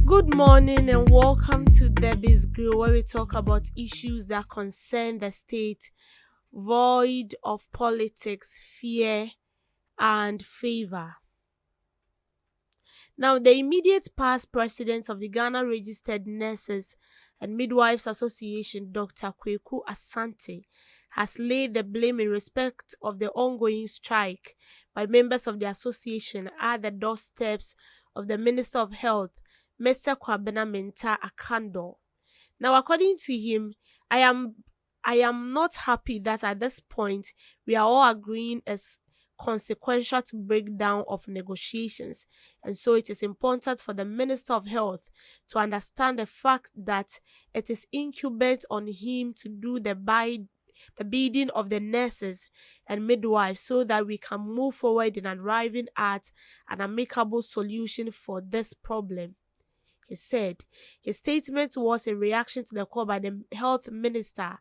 Good morning and welcome to Debbie's Grill, where we talk about issues that concern the state, void of politics, fear, and favor. Now, the immediate past president of the Ghana Registered Nurses and Midwives Association, Dr. Kweku Asante, has laid the blame in respect of the ongoing strike by members of the association at the doorsteps of the Minister of Health, Mr. Kwabena Menta Akando. Now, according to him, I am not happy that at this point we are all agreeing as consequential to breakdown of negotiations, and so it is important for the Minister of Health to understand the fact that it is incumbent on him to do the bidding of the nurses and midwives so that we can move forward in arriving at an amicable solution for this problem. He said his statement was in reaction to the call by the health minister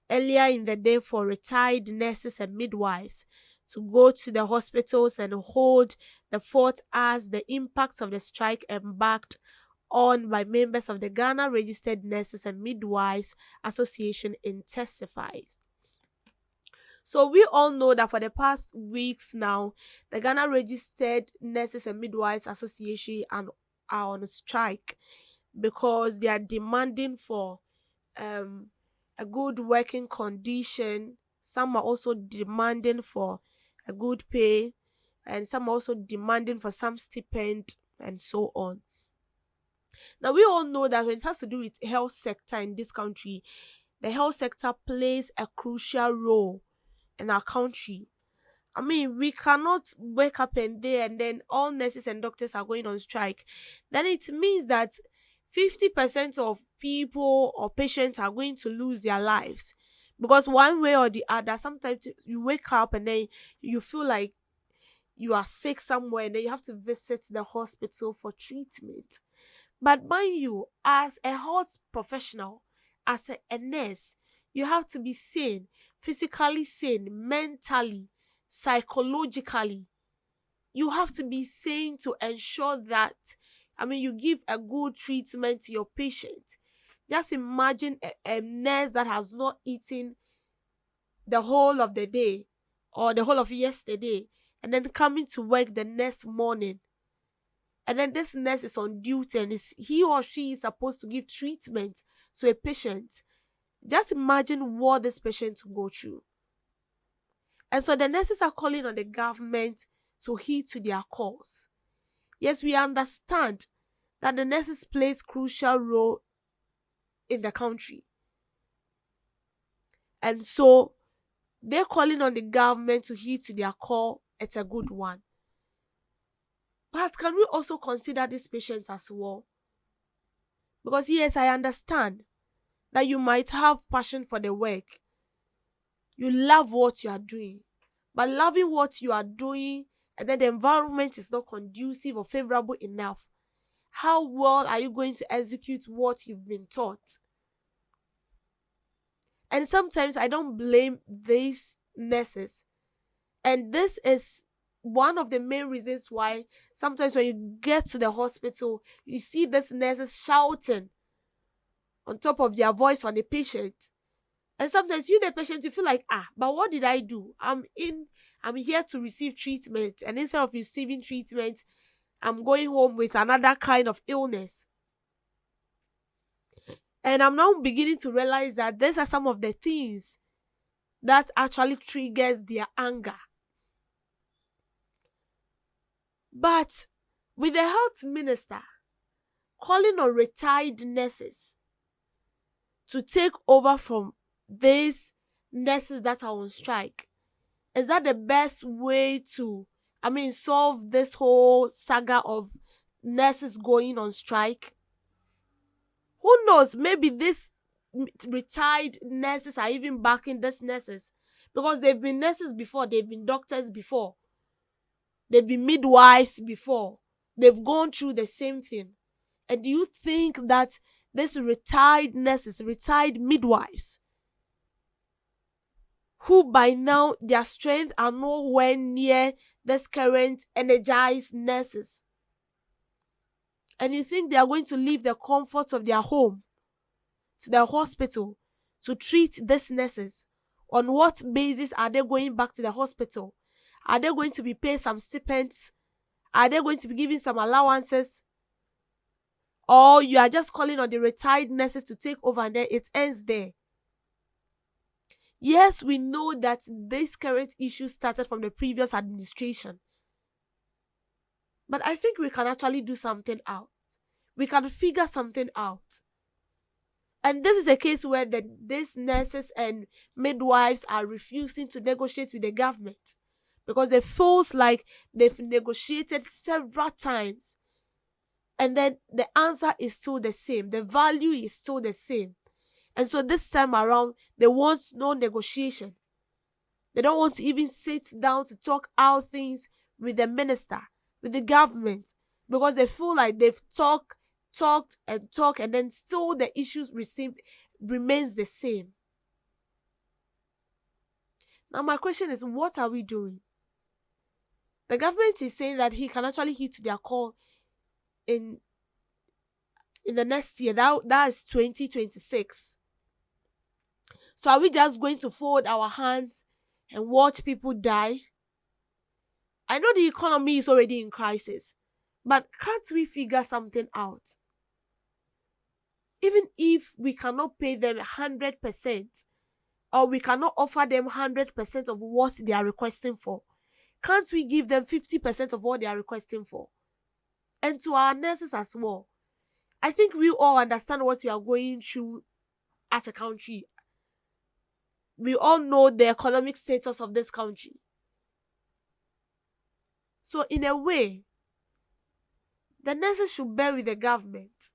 earlier in the day for retired nurses and midwives to go to the hospitals and hold the fort as the impact of the strike embarked on by members of the Ghana Registered Nurses and Midwives Association intensifies. So we all know that for the past weeks now, the Ghana Registered Nurses and Midwives Association are on strike because they are demanding for a good working condition. Some are also demanding for a good pay, and some are also demanding for some stipend and so on. Now we all know that when it has to do with health sector in this country, the health sector plays a crucial role in our country. I mean, we cannot wake up and day and then all nurses and doctors are going on strike. Then it means that 50% of people or patients are going to lose their lives. Because one way or the other, sometimes you wake up and then you feel like you are sick somewhere and then you have to visit the hospital for treatment. But mind you, as a health professional, as a nurse, you have to be sane, physically sane, mentally, psychologically. You have to be sane to ensure that, you give a good treatment to your patient. Just imagine a nurse that has not eaten the whole of the day or the whole of yesterday and then coming to work the next morning. And then this nurse is on duty and he or she is supposed to give treatment to a patient. Just imagine what this patient will go through. And so the nurses are calling on the government to heed to their calls. Yes, we understand that the nurses play a crucial role in the country. And so they're calling on the government to heed to their call. It's a good one. But can we also consider these patients as well? Because yes, I understand that you might have passion for the work. You love what you are doing. But loving what you are doing and then the environment is not conducive or favorable enough, how well are you going to execute what you've been taught? And sometimes I don't blame these nurses. And this is one of the main reasons why sometimes when you get to the hospital, you see these nurses shouting on top of their voice on the patient. And sometimes you, the patient, you feel like, but what did I do? I'm here to receive treatment. And instead of receiving treatment, I'm going home with another kind of illness. And I'm now beginning to realize that these are some of the things that actually triggers their anger. But with the health minister calling on retired nurses to take over from these nurses that are on strike, is that the best way to, solve this whole saga of nurses going on strike? Who knows? Maybe these retired nurses are even backing these nurses because they've been nurses before, they've been doctors before, they've been midwives before, they've gone through the same thing. And do you think that these retired nurses, retired midwives, who by now their strength are nowhere near this current energized nurses. And you think they are going to leave the comfort of their home to the hospital to treat these nurses? On what basis are they going back to the hospital? Are they going to be paid some stipends? Are they going to be given some allowances? Or you are just calling on the retired nurses to take over and then it ends there? Yes, we know that this current issue started from the previous administration. But I think we can actually do something out. We can figure something out. And this is a case where these nurses and midwives are refusing to negotiate with the government because they feel like they've negotiated several times. And then the answer is still the same. The value is still the same. And so this time around, they want no negotiation. They don't want to even sit down to talk out things with the minister, with the government, because they feel like they've talked, and then still the issues remains the same. Now my question is, what are we doing? The government is saying that he can actually hit their call in the next year. That is 2026. So are we just going to fold our hands and watch people die? I know the economy is already in crisis, but can't we figure something out? Even if we cannot pay them 100%, or we cannot offer them 100% of what they are requesting for, can't we give them 50% of what they are requesting for? And to our nurses as well. I think we all understand what we are going through as a country. We all know the economic status of this country. So in a way, the nurses should bear with the government.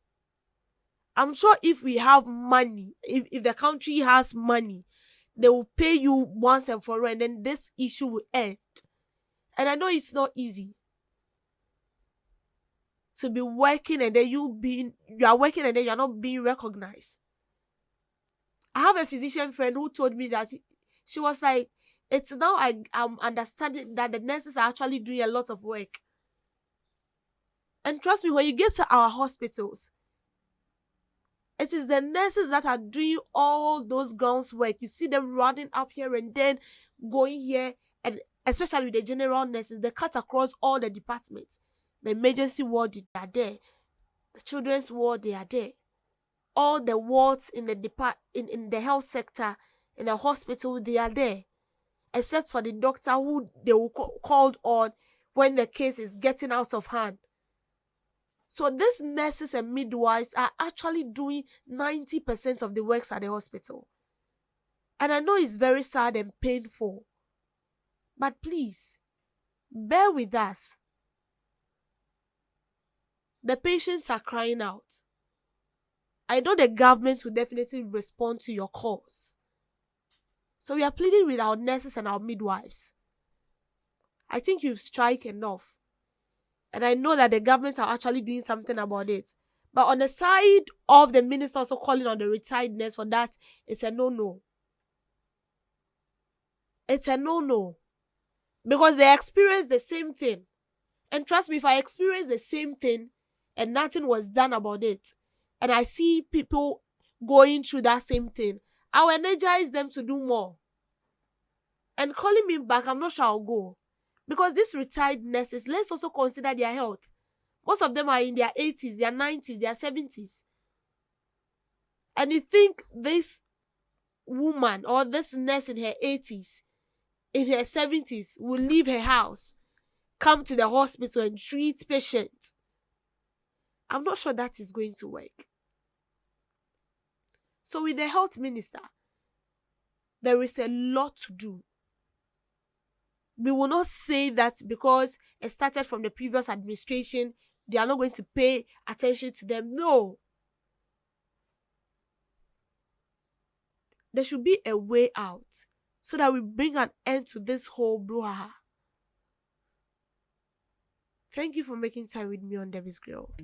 I'm sure if we have money, if the country has money, they will pay you once and for all, and then this issue will end. And I know it's not easy to be working and then you are working and then you are not being recognized. I have a physician friend who told me that she was like, it's now I'm understanding that the nurses are actually doing a lot of work. And trust me, when you get to our hospitals, it is the nurses that are doing all those grounds work. You see them running up here and then going here, and especially with the general nurses, they cut across all the departments. The emergency ward, they are there. The children's ward, they are there. All the wards in the health sector, in the hospital, they are there. Except for the doctor who they will called on when the case is getting out of hand. So these nurses and midwives are actually doing 90% of the works at the hospital. And I know it's very sad and painful. But please, bear with us. The patients are crying out. I know the government will definitely respond to your calls. So we are pleading with our nurses and our midwives. I think you've struck enough. And I know that the government are actually doing something about it. But on the side of the minister also calling on the retired nurse for that, it's a no-no. It's a no-no. Because they experienced the same thing. And trust me, if I experience the same thing and nothing was done about it, and I see people going through that same thing, I will energize them to do more. And calling me back, I'm not sure I'll go. Because these retired nurses, let's also consider their health. Most of them are in their 80s, their 90s, their 70s. And you think this woman or this nurse in her 80s, in her 70s, will leave her house, come to the hospital and treat patients? I'm not sure that is going to work. So with the health minister, there is a lot to do. We will not say that because it started from the previous administration, they are not going to pay attention to them. No. There should be a way out so that we bring an end to this whole brouhaha. Thank you for making time with me on Debbie's Girl.